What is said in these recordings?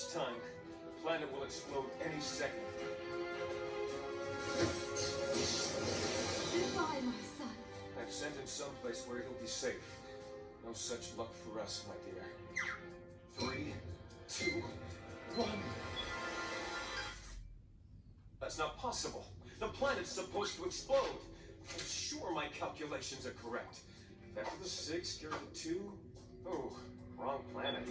much time. The planet will explode any second. Goodbye, my son. I've sent him someplace where he'll be safe. No such luck for us, my dear. 3, 2, 1. That's not possible. The planet's supposed to explode. I'm sure my calculations are correct. After the 6, carry the 2. Oh, wrong planet.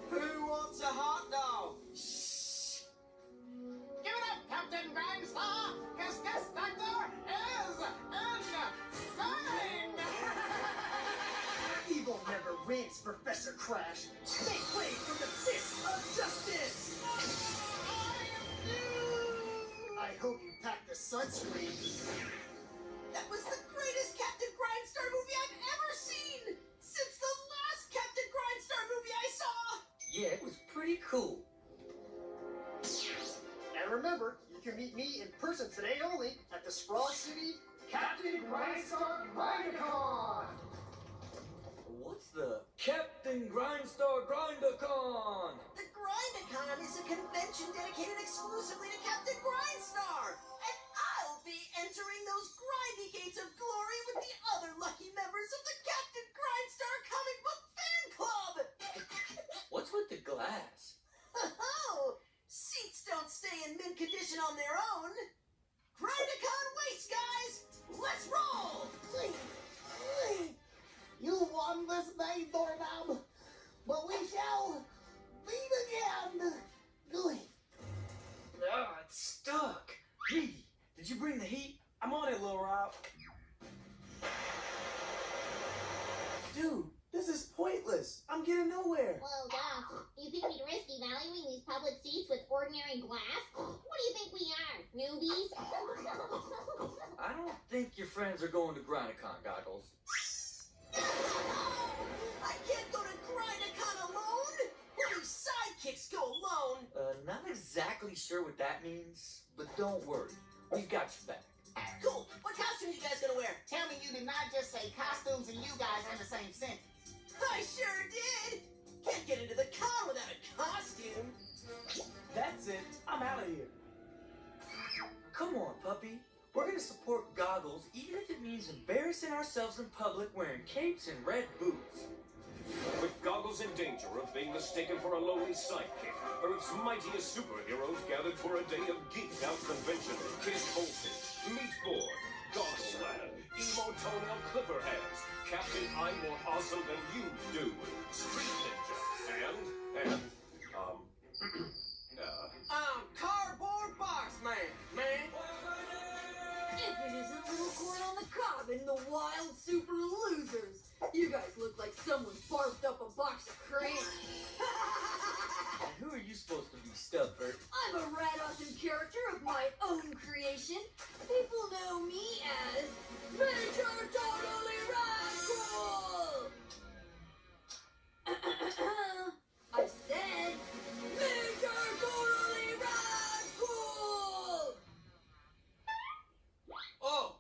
Who wants a hot dog? Shh! Give it up, Captain Gangstar! Cause this doctor is insane! Evil never wins, Professor Crash. Stay away from the fist of justice! I hope you packed the sunscreen. That was the greatest Captain Grindstar movie I've ever seen! Since the last Captain Grindstar movie I saw! Yeah, it was pretty cool. And remember, you can meet me in person today only at the Sprawl City Captain Grindstar Grindacon! What's the Captain Grindstar Grindacon? The Grindacon is a convention dedicated exclusively to Captain Grindstar! And I'll be entering those grindy gates of glory with the other lucky members of the Captain Grindstar Comic Book Fan Club! What's with the glass? Oh, seats don't stay in mint condition on their own. Grindacon waits, guys! Let's roll! You won this day, Doorknob, but we shall meet again. Ah, it's stuck. Meaty, did you bring the heat? I'm on it, Lil Rob. Dude, this is pointless. I'm getting nowhere. Whoa, Doc. Do you think we'd risk evaluating these public seats with ordinary glass? What do you think we are, newbies? I don't think your friends are going to Grindacon, Goggles. I can't go to Grindacon alone! Only sidekicks go alone! Not exactly sure what that means, but don't worry. We've got your back. Cool! What costume you guys gonna wear? Tell me you did not just say costumes and you guys in the same sentence. I sure did! Can't get into the con without a costume! That's it. I'm out of here. Come on, puppy. We're going to support Goggles even if it means embarrassing ourselves in public wearing capes and red boots. With Goggles in danger of being mistaken for a lowly sidekick, Earth's mightiest superheroes gathered for a day of geeked-out convention. Kiss Voltage, Meat Board, Goggle Lad, Emo Toenail Clipper Hands, Captain I'm More Awesome Than You Do, Street Ninja, and I'm Cardboard Box Man! If it isn't Little Corn on the Cob and the Wild Super Losers. You guys look like someone barfed up a box of crayons. And who are you supposed to be, Stubford? I'm a rad awesome character of my own creation. People know me as Major Totally Rad Cool! I said Major Totally Rad Cool! Oh,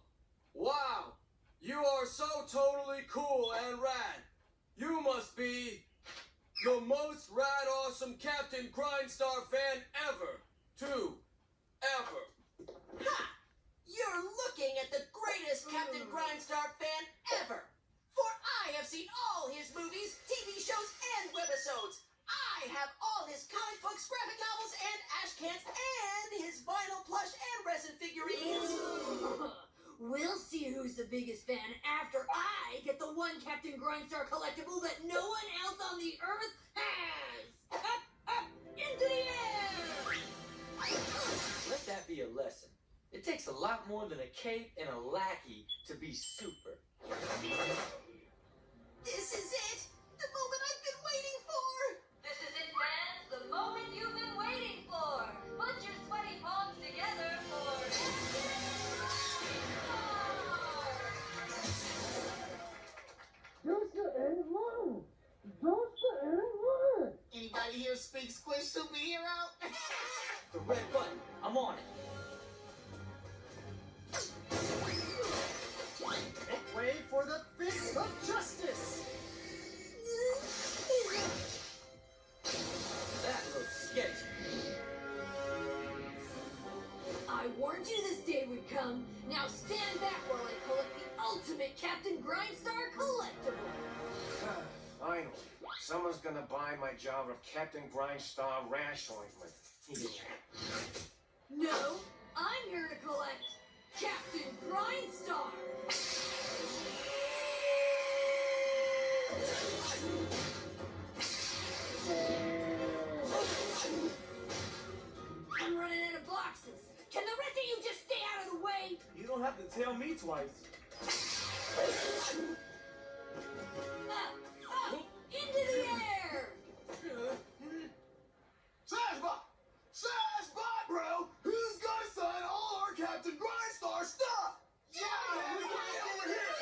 wow. You are so totally cool and rad. You must be the most rad awesome Captain Grindstar fan ever. Ever. Ha! You're looking at the greatest Captain Grindstar fan ever! For I have seen all his movies, TV shows, and webisodes. I have all his comic books, graphic novels, and ash cans, and his vinyl plush and resin figurines. We'll see who's the biggest fan after I get the one Captain Grindstar collectible that no one else on the earth has! Up, into the air! Let that be a lesson. It takes a lot more than a cape and a lackey to be super. This is it! The moment I've been waiting for! This is it, fans, the moment you've been waiting for. Put your sweaty palms together for Anybody here speak Squish superhero? The red button. I'm on it. someone's gonna buy my jar of Captain Grindstar rash ointment. No, I'm here to collect Captain Grindstar. I'm running out of boxes. Can the rest of you just stay out of the way? You don't have to tell me twice. Up, into the air. Sash bot, bro! Who's gonna sign all our Captain Grindstar stuff? Yeah! Over here!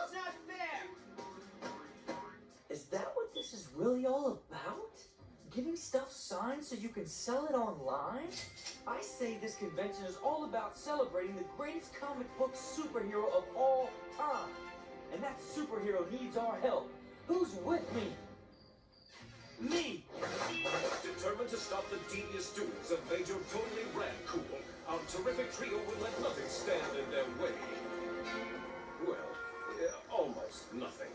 It's not fair. Is that what this is really all about? Getting stuff signed so you can sell it online? I say this convention is all about celebrating the greatest comic book superhero of all time. And that superhero needs our help. Who's with me? Me! Determined to stop the devious doings of Major Totally Rad Cool, our terrific trio will let nothing stand in their way. Well, almost nothing.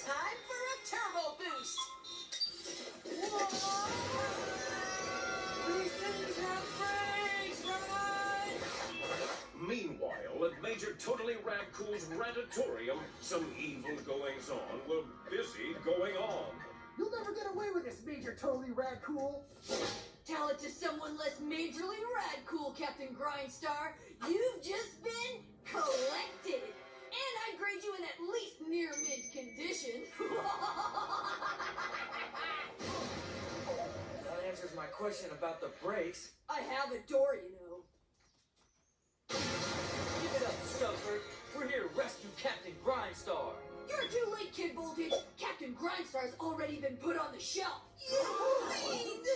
Time for a turbo boost. These things have brakes, right? Meanwhile, at Major Totally Rad Cool's Radatorium, some evil goings-on were busy going on. You'll never get away with this, Major Totally Rad Cool. Tell it to someone less majorly rad cool, Captain Grindstar. You've just been collected. And I grade you in at least near mint condition. That answers my question about the brakes. I have a door, you know. Give it up, Stubford. We're here to rescue Captain Grindstar. You're too late, Kid Voltage. Captain Grindstar's already been put on the shelf.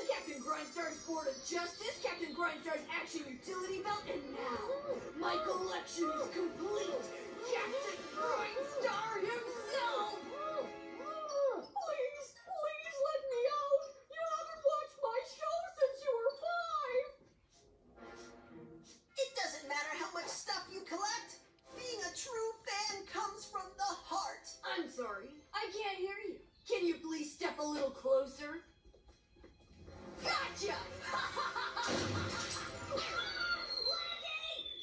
Captain Grindstar's Board of Justice, Captain Grindstar's Action Utility Belt, and now my collection is complete. Captain Grindstar himself. Please, please let me out. You haven't watched my show since you were 5. It doesn't matter how much stuff you collect. Being a true fan comes from the heart. I'm sorry, I can't hear you. Can you please step a little closer? Gotcha! Lucky!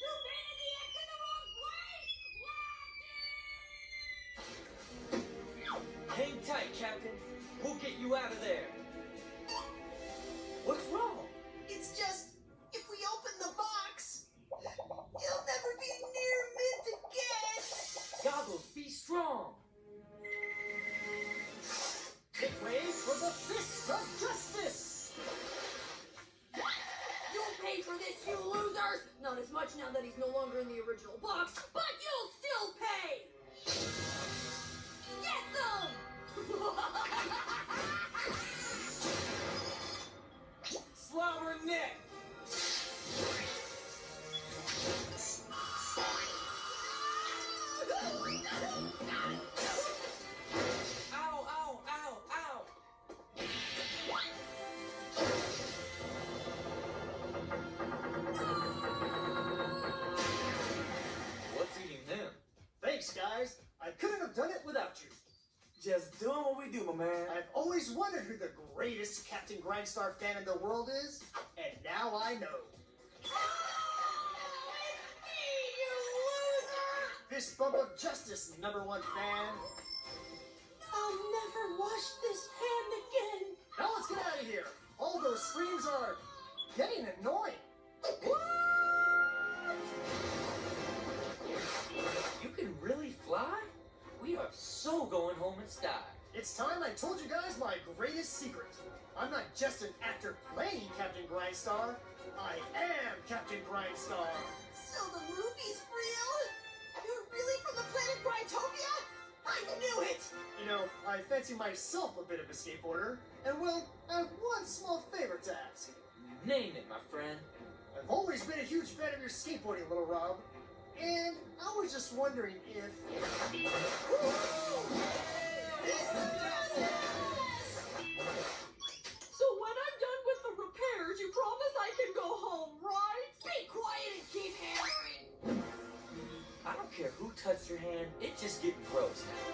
You painted the X in the wrong place! Lucky! Hang tight, Captain. We'll get you out of there. What's wrong? It's just, if we open the box, you'll never be near mint again. Goggles, be strong. Make way for the fist of justice. You'll pay for this, you losers! Not as much now that he's no longer in the original box, but you'll still pay! Get them! Flower neck. Ow, ow, ow, ow. What's eating them? Thanks, guys. I couldn't have done it without you. Just doing what we do, my man. I've always wondered who the greatest Captain Grindstar fan in the world is, and now I know. Fist bump of justice, #1 fan. I'll never wash this hand again. Now let's get out of here. All those screams are getting annoying. You can really fly? We are so going home in style. It's time I told you guys my greatest secret. I'm not just an actor playing Captain Grindstar. I am Captain Grindstar. So the movie's real? You're really from the planet Grindtopia? I knew it! You know, I fancy myself a bit of a skateboarder, and well, I have one small favor to ask. Name it, my friend. I've always been a huge fan of your skateboarding, Lil Rob, and I was just wondering if... So when I'm done with the repairs, you promise I can go home, right? Be quiet and keep hammering! I don't care who touched your hand, it's just getting gross now.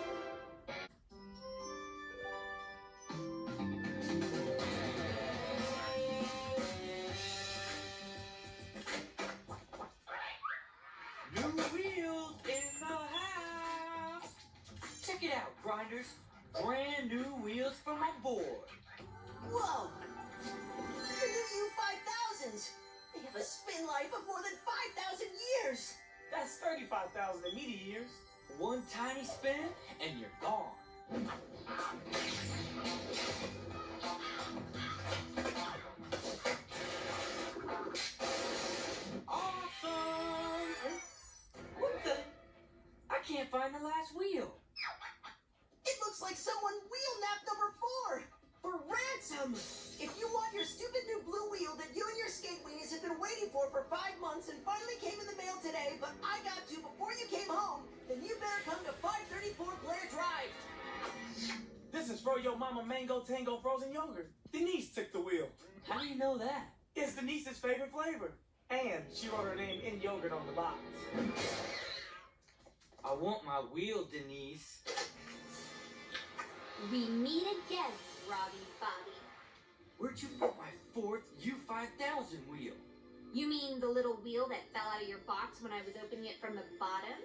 Check it out, grinders. Brand new wheels for my board. Whoa! The new U5000s! They have a spin life of more than 5,000 years! That's 35,000 in Meaty years. One tiny spin, and you're gone. Awesome! What the? I can't find the last wheel. It looks like someone wheel napped number 4! For ransom! If you want your stupid new blue wheel that you and your skate weenies have been waiting for 5 months and finally came in the mail today, but I got to before you came home, then you better come to 534 Blair Drive. This is for your mama mango tango frozen yogurt. Denise took the wheel. How do you know that? It's Denise's favorite flavor. And she wrote her name in yogurt on the box. I want my wheel, Denise. We meet again, Robbie Bobby. Where'd you put my 4th U5000 wheel? You mean the little wheel that fell out of your box when I was opening it from the bottom?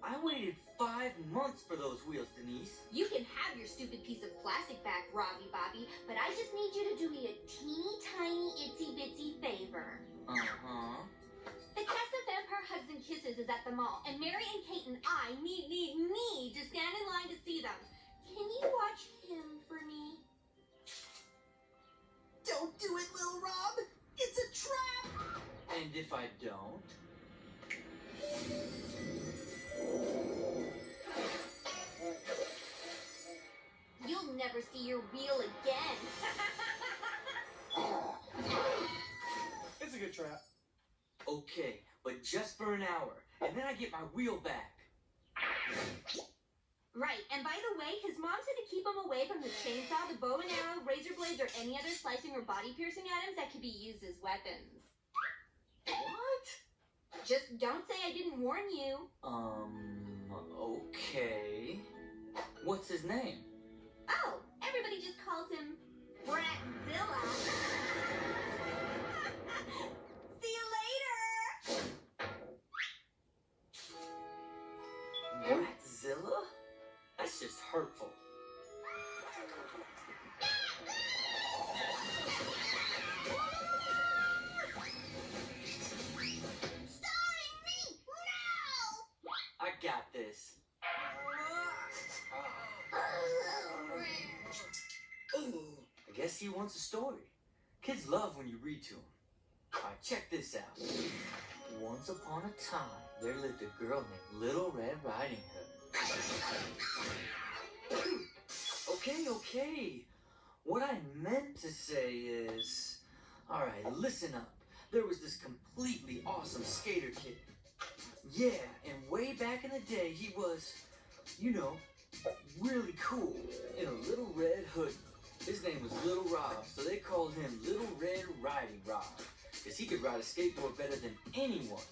I waited 5 months for those wheels, Denise. You can have your stupid piece of plastic back, Robbie Bobby, but I just need you to do me a teeny tiny itsy bitsy favor. Uh-huh. The cast of Vampire Hugs and Kisses is at the mall, and Mary and Kate and I need to stand in line to see them. Can you watch him for me? Don't do it, Lil Rob! It's a trap! And if I don't? You'll never see your wheel again. It's a good trap. Okay, but just for an hour, and then I get my wheel back. Right, and by the way, his mom said to keep him away from the chainsaw, the bow and arrow, razor blades, or any other slicing or body piercing items that could be used as weapons. What? Just don't say I didn't warn you. Okay. What's his name? Oh, everybody just calls him Bratzilla. See you later! Bratzilla? That's just hurtful. Starring me! No! I got this. I guess he wants a story. Kids love when you read to them. Alright, check this out. Once upon a time, there lived a girl named Lil Red Riding Rob. Okay. What I meant to say is... Alright, listen up. There was this completely awesome skater kid. Yeah, and way back in the day, he was, you know, really cool in a little red hoodie. His name was Lil Rob, so they called him Lil Red Riding Rob, because he could ride a skateboard better than anyone.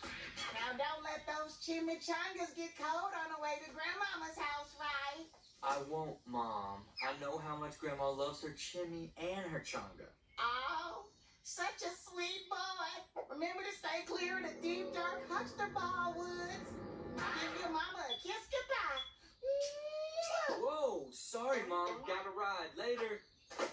Now don't let those chimichangas get cold on the way to Grandmama's house, right? I won't, Mom. I know how much Grandma loves her chimmy and her changa. Oh, such a sweet boy. Remember to stay clear of the deep, dark Huckster Ball woods. Give your mama a kiss goodbye. Whoa, sorry, Mom. Gotta ride later.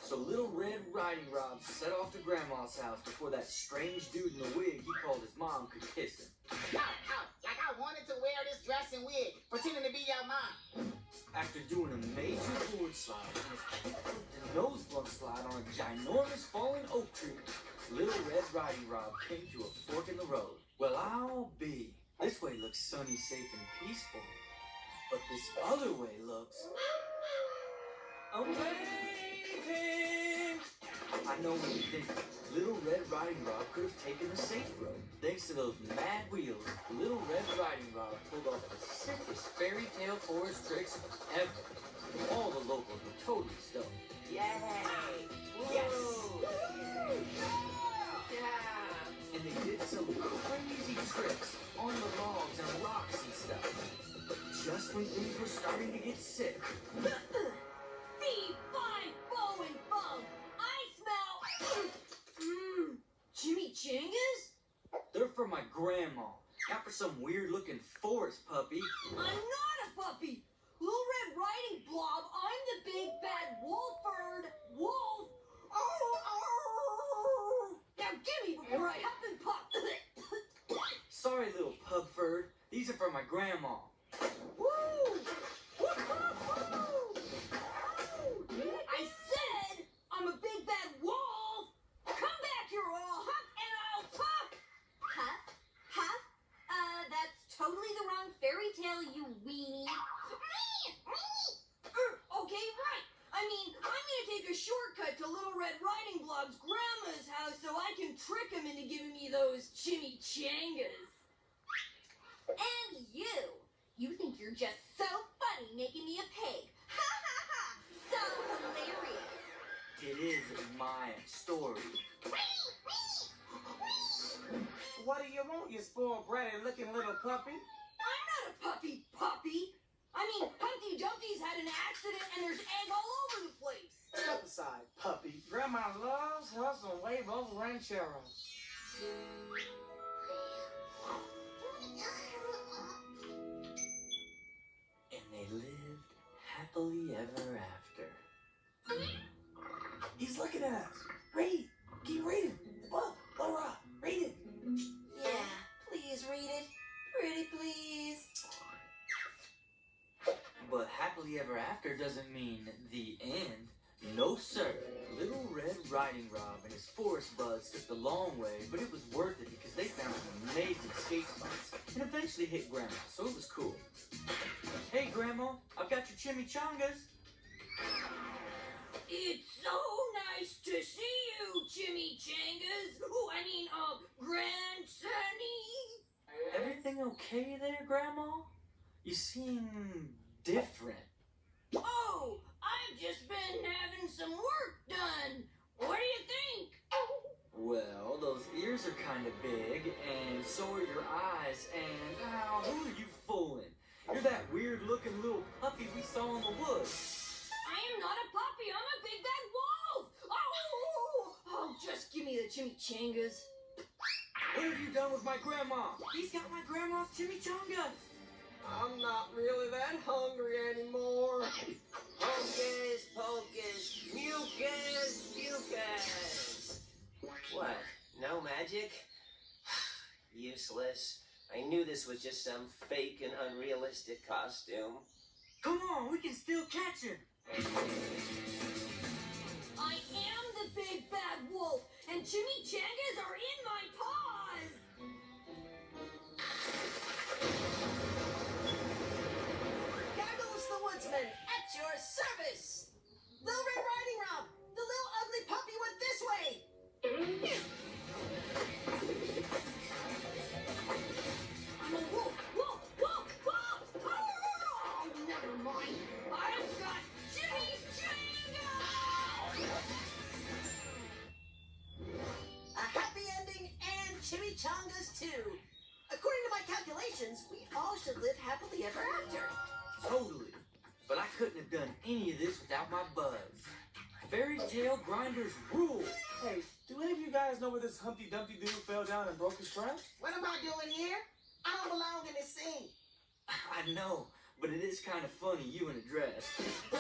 So Lil Red Riding Rob set off to Grandma's house before that strange dude in the wig he called his mom could kiss him. Out, like I wanted to wear this dress and wig, pretending to be your mom. After doing a major board slide and a kick-flipped nose blunt slide on a ginormous fallen oak tree, Lil Red Riding Rob came to a fork in the road. Well, I'll be. This way looks sunny, safe, and peaceful. But this other way looks... amazing! I know what you think. Lil Red Riding Rob could have taken the safe road. Thanks to those mad wheels, Lil Red Riding Rob pulled off the sickest fairytale forest tricks ever. All the locals were totally stoked. Yay! Yes! Yeah! And they did some crazy tricks on the logs and rocks and stuff. But just when things were starting to get sick, Fine, bow and bum. I smell... chimichangas? they're for my grandma, not for some weird-looking forest puppy. I'm not a puppy. Lil Red Riding Blob. I'm the big bad Wolford. Wolf. Now give me before I huff and puff. Sorry, little Pubford. These are for my grandma. Woo! I said I'm a big bad wolf. Come back here, or I'll huff and I'll puff. Huff? Huff? That's totally the wrong fairy tale, you weenie. Okay, right. I mean, I'm gonna take a shortcut to Lil Red Riding Rob's grandma's house so I can trick him into giving me those chimichangas. And you think you're just so funny making me a pig. Ha ha ha! So hilarious. It is my story. What do you want, you spoiled bratty looking little puppy? I'm not a puppy. I mean, Humpty Dumpty's had an accident and there's egg all over the place. Step aside, puppy. Grandma loves her some huevos rancheros. And they lived happily ever after. He's looking at us. Read. Keep reading. Lil Rob, read it. Yeah, please read it. Pretty please. But happily ever after doesn't mean the end. No, sir. Little Red Riding Rob and his forest buds took the long way, but it was worth it because they found some amazing skate spots and eventually hit Grandma, so it was cool. Hey, Grandma, I've got your chimichangas. It's so nice to see you, chimichangas. Grandsonny. Everything okay there, Grandma? You seem different. Oh, I've just been having some work done. What do you think? Well, those ears are kind of big, and so are your eyes, and who are you fooling? You're that weird-looking little puppy we saw in the woods. I am not a puppy. I'm a big bad wolf. Oh, just give me the chimichangas. What have you done with my grandma? He's got my grandma's chimichangas. I'm not really that hungry anymore. Hocus pocus, mucus mucus. What? No magic? Useless. I knew this was just some fake and unrealistic costume. Come on, we can still catch him. I am the big bad wolf, and chimichangas are in my paws. Gaggles the Woodsman, at your service! Lil Red Riding Rob, the little ugly puppy went this way! I'm a wolf. Oh, never mind. I've got chimichangas. A happy ending and chimichangas too. According to my calculations, we all should live happily ever after. Totally. But I couldn't have done any of this without my buds. Fairytale grinders rule. Hey, do any of you guys know where this Humpty Dumpty dude fell down and broke his trunk? What am I doing here? I don't belong in this scene. I know, but it is kind of funny, you in a dress. Silly,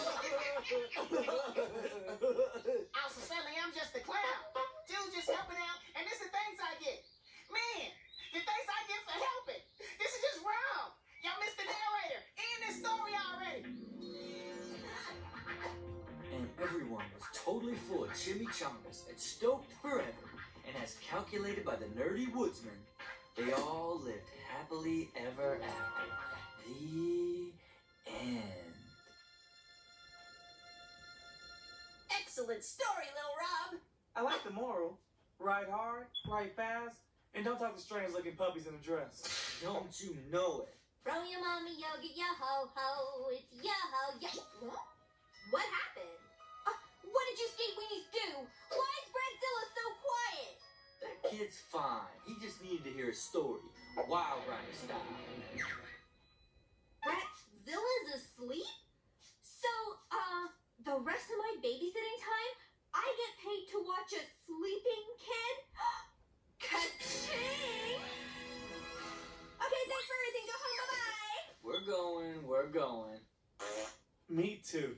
I'm just a clown. Dude just helping out, and this is the things I get. Man, the things I get for helping. This is just wrong. Y'all missed the narrator. End this story already. And everyone was totally full of chimichangas and stoked forever. And as calculated by the nerdy woodsman, they all lived happily ever after. The end. Excellent story, Lil Rob. I like the moral. Ride hard, ride fast, and don't talk to strange-looking puppies in a dress. Don't you know it? Throw your mommy yoga, yo ho ho, it's yo ho yo. Huh? What happened? What did you skate weenies do? Why is Bradzilla so quiet? That kid's fine. He just needed to hear a story. Wild Rider style. Bratzilla's asleep? So, the rest of my babysitting time, I get paid to watch a sleeping kid? Ka-ching! Okay, thanks for everything. Go home, bye-bye. We're going. Me too.